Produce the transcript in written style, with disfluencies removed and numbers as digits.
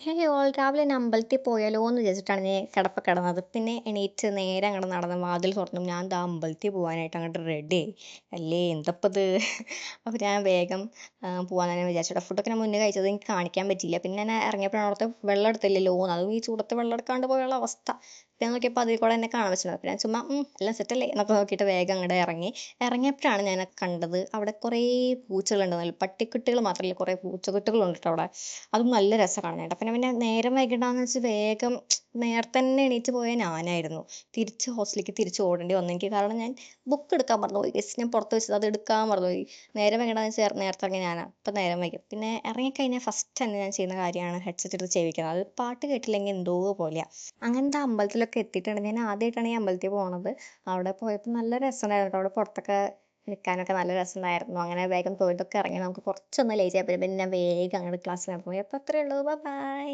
Hey all രാവിലെ തന്നെ അമ്പലത്തിൽ പോയാലോ എന്ന് വിചാരിച്ചിട്ടാണ് ഞാൻ കിടപ്പ് കിടന്നത്. പിന്നെ എണീറ്റ് നേരെ അങ്ങോട്ട് നടന്ന് വാതിൽ തുറന്നു. ഞാൻ ദാ അമ്പലത്തിൽ പോകാനായിട്ട് അങ്ങോട്ട് റെഡിയായി. അല്ലേ എന്തപ്പത്. അപ്പോൾ ഞാൻ വേഗം പോകാൻ തന്നെ വിചാരിച്ചു. ഫുഡൊക്കെ ഞാൻ മുന്നേ കഴിച്ചത് എനിക്ക് കാണിക്കാൻ പറ്റിയില്ല. പിന്നെ ഞാൻ ഇറങ്ങിയപ്പോഴാണ് അവിടുത്തെ വെള്ളം എടുത്തില്ലല്ലോ എന്ന്. അതും ഈ ചൂടത്ത് വെള്ളം എടുക്കാണ്ട് പോയുള്ള അവസ്ഥ. ഞാൻ നോക്കിയപ്പോൾ അതിൽ കൂടെ എന്നെ കാണാൻ വെച്ചിട്ടുണ്ട്. അപ്പോൾ ഞാൻ ചുമ്മാ എല്ലാം സെറ്റല്ലേ എന്നൊക്കെ നോക്കിയിട്ട് വേഗം അങ്ങോട്ട് ഇറങ്ങി. ഇറങ്ങിയപ്പോഴാണ് ഞാൻ കണ്ടത് അവിടെ കുറേ പൂച്ചകളുണ്ട്. പട്ടിക്കുട്ടികൾ മാത്രമല്ല, കുറേ പൂച്ചക്കുട്ടികളുണ്ട് കേട്ടോ അവിടെ. അതും നല്ല രസം കാണാനായിട്ട്. പിന്നെ നേരം വൈകിട്ടാന്ന് വെച്ച് വേഗം നേരത്തെ തന്നെ എണീറ്റ് പോയ ഞാനായിരുന്നു. തിരിച്ച് ഹോസ്റ്റലിലേക്ക് തിരിച്ച് ഓടേണ്ടി വന്നു എനിക്ക്. കാരണം ഞാൻ ബുക്ക് എടുക്കാൻ മറന്നുപോയി. ഗയ്സ്, ഞാൻ പുറത്ത് വെച്ചത് അത് എടുക്കാൻ മറന്നുപോയി. നേരം വൈകിട്ടാന്ന് വെച്ചാൽ നേരത്തെ ഇറങ്ങിയ ഞാനാണ്. അപ്പം നേരം വൈകി. പിന്നെ ഇറങ്ങിക്കഴിഞ്ഞാൽ ഫസ്റ്റ് തന്നെ ഞാൻ ചെയ്യുന്ന കാര്യമാണ് ഹെഡ്സെറ്റ് എടുത്ത് ചെവിക്കുന്നത്. അത് പാട്ട് കേട്ടില്ലെങ്കിൽ എന്തോ പോലെയാണ്. അങ്ങനത്തെ അമ്പലത്തിലൊക്കെ എത്തിയിട്ടുണ്ട്. ഞാൻ ആദ്യമായിട്ടാണ് ഈ അമ്പലത്തിൽ പോണത്. അവിടെ പോയപ്പോൾ നല്ല രസമുണ്ടായിരുന്നു കേട്ടോ. അവിടെ പുറത്തൊക്കെ നിൽക്കാനൊക്കെ നല്ല രസമുണ്ടായിരുന്നു. അങ്ങനെ വേഗം തൊഴുതൊക്കെ ഇറങ്ങി. നമുക്ക് കുറച്ചൊന്ന് ലേറ്റ് ആയപ്പോൾ പിന്നെ ഞാൻ വേഗം അങ്ങോട്ട് ക്ലാസ്സിലാണ് പോയി. അപ്പോൾ അത്രയേ ഉള്ളൂ. ബൈ.